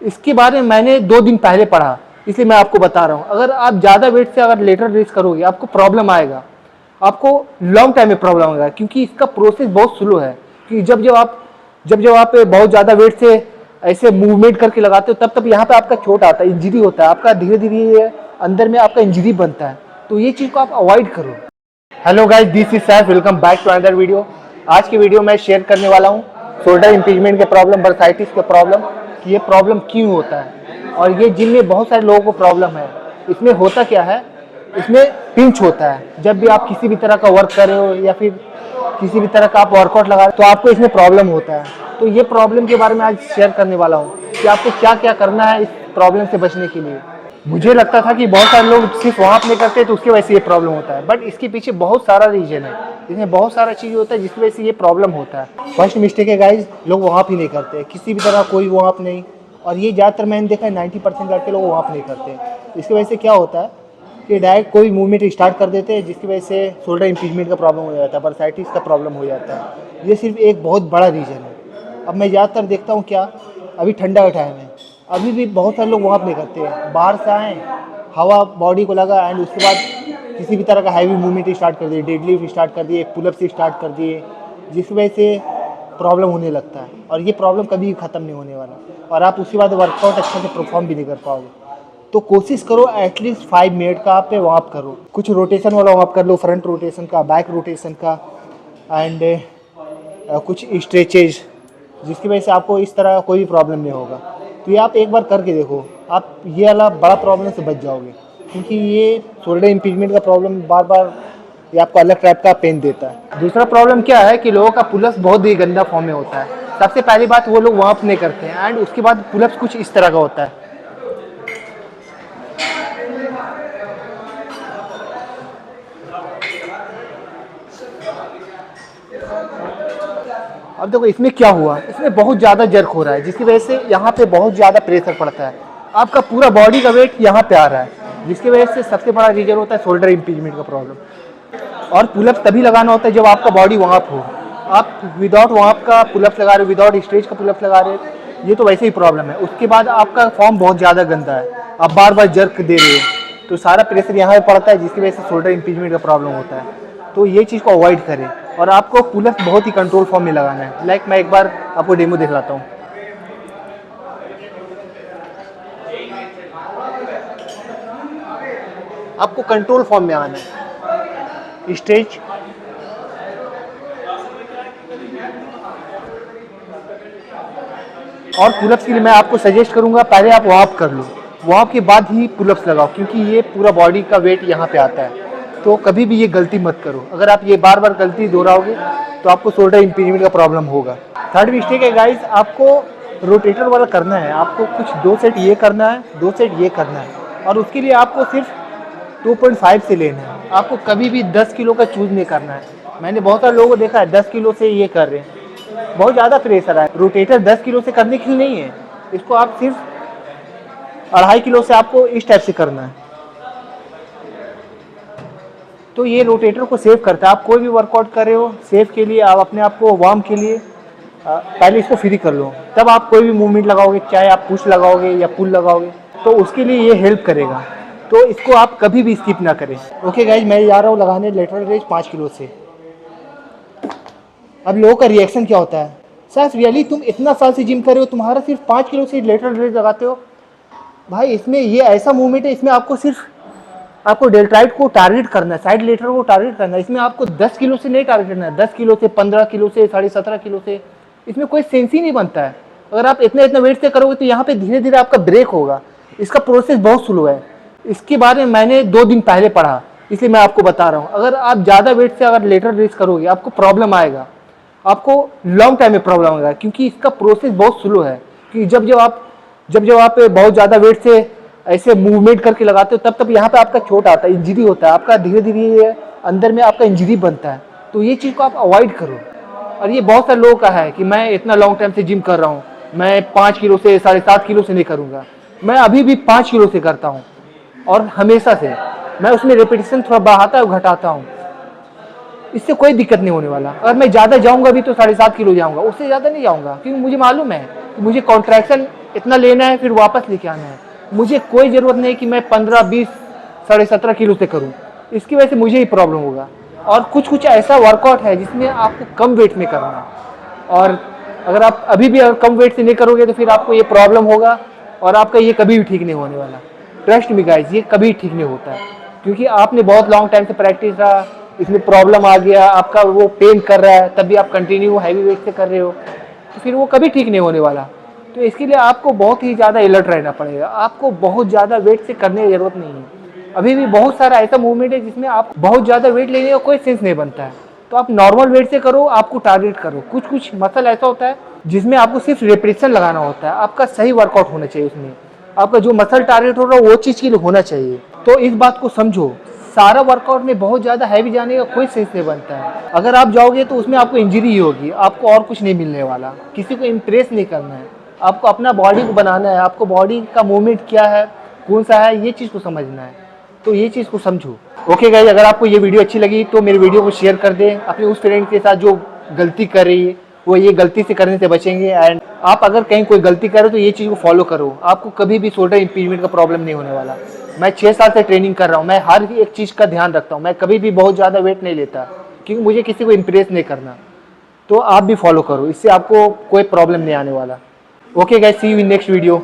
इसके बारे में मैंने 2 दिन पहले पढ़ा, इसलिए मैं आपको बता रहा हूँ। अगर आप ज़्यादा वेट से अगर लेटरल रेज करोगे आपको प्रॉब्लम आएगा, आपको लॉन्ग टाइम में प्रॉब्लम आएगा, क्योंकि इसका प्रोसेस बहुत स्लो है। कि जब आप बहुत ज़्यादा वेट से ऐसे मूवमेंट करके लगाते हो तब यहाँ पे आपका चोट आता है, इंजरी होता है, आपका धीरे धीरे ये अंदर में आपका इंजरी बनता है। तो ये चीज़ को आप अवॉइड करो। Hello guys, this is Saif, welcome back to another video. आज की वीडियो में शेयर करने वाला हूँ शोल्डर इंपीजमेंट के प्रॉब्लम, बर्साइटिस के प्रॉब्लम, कि ये प्रॉब्लम क्यों होता है और ये जिम में बहुत सारे लोगों को प्रॉब्लम है। इसमें होता क्या है, इसमें पिंच होता है। जब भी आप किसी भी तरह का वर्क कर रहे हो या फिर किसी भी तरह का आप वर्कआउट लगा रहे हो तो आपको इसमें प्रॉब्लम होता है। तो ये प्रॉब्लम के बारे में आज शेयर करने वाला हूँ कि आपको क्या क्या करना है इस प्रॉब्लम से बचने के लिए। मुझे लगता था कि बहुत सारे लोग सिर्फ वहाँ नहीं करते तो उसकी वजह से ये प्रॉब्लम होता है, बट इसके पीछे बहुत सारा रीजन है। इसमें बहुत सारा चीज़ होता है जिसकी वजह से ये प्रॉब्लम होता है। फर्स्ट मिस्टेक है गाइज, लोग वहाँ ही नहीं करते, किसी भी तरह कोई वहाँ नहीं। और ये ज़्यादातर मैंने देखा है 90% लड़के लोग वहाँ नहीं करते। इसकी वजह से क्या होता है कि डायरेक्ट कोई मूवमेंट स्टार्ट कर देते हैं, जिसकी वजह से शोल्डर इंपीजमेंट का प्रॉब्लम हो जाता है, बर्साइटिस का प्रॉब्लम हो जाता है। ये सिर्फ एक बहुत बड़ा रीज़न है। अब मैं ज़्यादातर देखता हूँ क्या, अभी ठंडा का टाइम है, अभी भी बहुत सारे लोग वहाँ नहीं करते हैं। बाहर से आए, हवा बॉडी को लगा एंड उसके बाद किसी भी तरह का हैवी मूवमेंट स्टार्ट कर दिए, डेडलिफ्ट स्टार्ट कर दिए, पुलअप्स स्टार्ट कर दिए, जिसकी वजह से प्रॉब्लम होने लगता है। और ये प्रॉब्लम कभी ख़त्म नहीं होने वाला और आप उसके बाद वर्कआउट अच्छे से परफॉर्म भी नहीं कर पाओगे। तो कोशिश करो एटलीस्ट 5 मिनट का आप वार्म करो। कुछ रोटेशन वाला वार्म कर लो, फ्रंट रोटेशन का, बैक रोटेशन का, एंड कुछ स्ट्रेचेज, जिसकी वजह से आपको इस तरह कोई भी प्रॉब्लम नहीं होगा। तो ये आप एक बार करके देखो, आप ये वाला बड़ा प्रॉब्लम से बच जाओगे। क्योंकि ये शोल्डर इंपीजमेंट का प्रॉब्लम बार बार ये आपको अलग टाइप का पेन देता है। दूसरा प्रॉब्लम क्या है कि लोगों का पुलअप्स बहुत ही गंदा फॉर्म में होता है। सबसे पहली बात, वो लोग वार्म नहीं करते हैं एंड उसके बाद पुलअप्स कुछ इस तरह का होता है। अब देखो इसमें क्या हुआ, इसमें बहुत ज़्यादा जर्क हो रहा है, जिसकी वजह से यहाँ पे बहुत ज़्यादा प्रेशर पड़ता है। आपका पूरा बॉडी का वेट यहाँ पे आ रहा है, जिसकी वजह से सबसे बड़ा रीजन होता है शोल्डर इंपीजमेंट का प्रॉब्लम। और पुलअप्स तभी लगाना होता है जब आपका बॉडी वहाँ हो। आप विदाउट वहाँ का पुलअप्स लगा रहे हो, विदाउट स्ट्रेच का पुलअप्स लगा रहे हो, ये तो वैसे ही प्रॉब्लम है। उसके बाद आपका फॉर्म बहुत ज़्यादा गंदा है, आप बार बार जर्क दे रहे हो, तो सारा प्रेशर यहाँ पे पड़ता है, जिसकी वजह से शोल्डर इंपीजमेंट का प्रॉब्लम होता है। तो ये चीज़ को अवॉइड करें और आपको पुलअप्स बहुत ही कंट्रोल फॉर्म में लगाना है। लाइक मैं एक बार आपको डेमो दिखलाता हूँ। आपको कंट्रोल फॉर्म में आना है, स्ट्रेच, और पुलअप्स के लिए मैं आपको सजेस्ट करूंगा पहले आप वार्म कर लो, वार्म के बाद ही पुलअप्स लगाओ, क्योंकि ये पूरा बॉडी का वेट यहाँ पे आता है। तो कभी भी ये गलती मत करो। अगर आप ये बार बार गलती दोहराओगे तो आपको शोल्डर इंपीजमेंट का प्रॉब्लम होगा। थर्ड मिस्टेक है गाइस, आपको रोटेटर वाला करना है। आपको कुछ 2 सेट ये करना है, 2 सेट ये करना है, और उसके लिए आपको सिर्फ 2.5 से लेना है। आपको कभी भी 10 किलो का चूज नहीं करना है। मैंने बहुत सारे लोगों को देखा है 10 किलो से ये कर रहे हैं, बहुत ज़्यादा प्रेशर है। रोटेटर 10 किलो से करने के लिए नहीं है, इसको आप सिर्फ 2.5 किलो से आपको इस टाइप से करना है। तो ये रोटेटर को सेव करता है। आप कोई भी वर्कआउट कर रहे हो सेव के लिए, आप अपने आप को वार्म के लिए पहले इसको फ्री कर लो, तब आप कोई भी मूवमेंट लगाओगे, चाहे आप पुश लगाओगे या पुल लगाओगे, तो उसके लिए ये हेल्प करेगा। तो इसको आप कभी भी स्किप ना करें। ओके गाइज, मैं जा रहा हूँ लगाने लेटरल रेज 5 किलो से। अब लोगों का रिएक्शन क्या होता है, सर रियली तुम इतना साल से जिम कर रहे हो, तुम्हारा सिर्फ 5 किलो से लेटरल रेज लगाते हो? भाई इसमें ये ऐसा मूवमेंट है, इसमें आपको सिर्फ आपको डेल्टाइट को टारगेट करना है, साइड लेटरल को टारगेट करना है। इसमें आपको 10 किलो से नहीं टारगेट करना है, 10 किलो से, 15 किलो से, 17.5 किलो से, इसमें कोई सेंस ही नहीं बनता है। अगर आप इतना वेट से करोगे तो यहाँ पे धीरे धीरे आपका ब्रेक होगा। इसका प्रोसेस बहुत स्लो है। इसके बारे में मैंने 2 दिन पहले पढ़ा, इसलिए मैं आपको बता रहा हूँ। अगर आप ज़्यादा वेट से अगर लेटरल रेज करोगे आपको प्रॉब्लम आएगा, आपको लॉन्ग टाइम में प्रॉब्लम आएगा, क्योंकि इसका प्रोसेस बहुत स्लो है। कि जब आप बहुत ज़्यादा वेट से ऐसे मूवमेंट करके लगाते हो तब यहाँ पे आपका चोट आता है, इंजरी होता है, आपका धीरे धीरे ये अंदर में आपका इंजरी बनता है। तो ये चीज़ को आप अवॉइड करो। और ये बहुत सारे लोगों का है कि मैं इतना लॉन्ग टाइम से जिम कर रहा हूँ, मैं 5 किलो से, 7.5 किलो से नहीं करूँगा। मैं अभी भी 5 किलो से करता हूँ और हमेशा से मैं उसमें रेपिटेशन थोड़ा बढ़ाता और घटाता हूँ। इससे कोई दिक्कत नहीं होने वाला। अगर मैं ज़्यादा जाऊँगा भी तो 7.5 किलो जाऊँगा, उससे ज़्यादा नहीं जाऊँगा, क्योंकि मुझे मालूम है कि मुझे कॉन्ट्रैक्शन इतना लेना है फिर वापस लेके आना है। मुझे कोई ज़रूरत नहीं कि मैं 15, 20, 17.5 किलो से करूँ, इसकी वजह से मुझे ही प्रॉब्लम होगा। और कुछ कुछ ऐसा वर्कआउट है जिसमें आपको कम वेट में करना है, और अगर आप अभी भी अगर कम वेट से नहीं करोगे तो फिर आपको ये प्रॉब्लम होगा और आपका ये कभी भी ठीक नहीं होने वाला। ट्रस्ट मी गाइस, ये कभी ठीक नहीं होता है, क्योंकि आपने बहुत लॉन्ग टाइम से प्रैक्टिस रहा, इसमें प्रॉब्लम आ गया, आपका वो पेन कर रहा है, तब भी आप कंटिन्यू हैवी वेट से कर रहे हो, तो फिर वो कभी ठीक नहीं होने वाला। तो इसके लिए आपको बहुत ही ज़्यादा अलर्ट रहना पड़ेगा। आपको बहुत ज़्यादा वेट से करने की ज़रूरत नहीं है। अभी भी बहुत सारा ऐसा मूवमेंट है जिसमें आप बहुत ज़्यादा वेट लेने का कोई सेंस नहीं बनता है, तो आप नॉर्मल वेट से करो, आपको टारगेट करो। कुछ कुछ मसल ऐसा होता है जिसमें आपको सिर्फ रिपीटेशन लगाना होता है, आपका सही वर्कआउट होना चाहिए उसमें, आपका जो मसल टारगेट हो रहा है वो चीज़ के लिए होना चाहिए। तो इस बात को समझो, सारा वर्कआउट में बहुत ज़्यादा हैवी जाने का कोई सेंस नहीं बनता है। अगर आप जाओगे तो उसमें आपको इंजरी ही होगी, आपको और कुछ नहीं मिलने वाला। किसी को इम्प्रेस नहीं करना है, आपको अपना बॉडी को बनाना है, आपको बॉडी का मूवमेंट क्या है, कौन सा है, ये चीज़ को समझना है। तो ये चीज़ को समझो। ओके गाइस, अगर आपको ये वीडियो अच्छी लगी तो मेरे वीडियो को शेयर कर दें अपने उस फ्रेंड के साथ जो गलती कर रही है, वो ये गलती से करने से बचेंगे। एंड आप अगर कहीं कोई गलती करो तो ये चीज़ को फॉलो करो, आपको कभी भी शोल्डर इंपीजमेंट का प्रॉब्लम नहीं होने वाला। मैं 6 साल से ट्रेनिंग कर रहा हूँ, मैं हर एक चीज़ का ध्यान रखता हूँ, मैं कभी भी बहुत ज़्यादा वेट नहीं लेता, क्योंकि मुझे किसी को इम्प्रेस नहीं करना। तो आप भी फॉलो करो, इससे आपको कोई प्रॉब्लम नहीं आने वाला। Okay guys, see you in next video.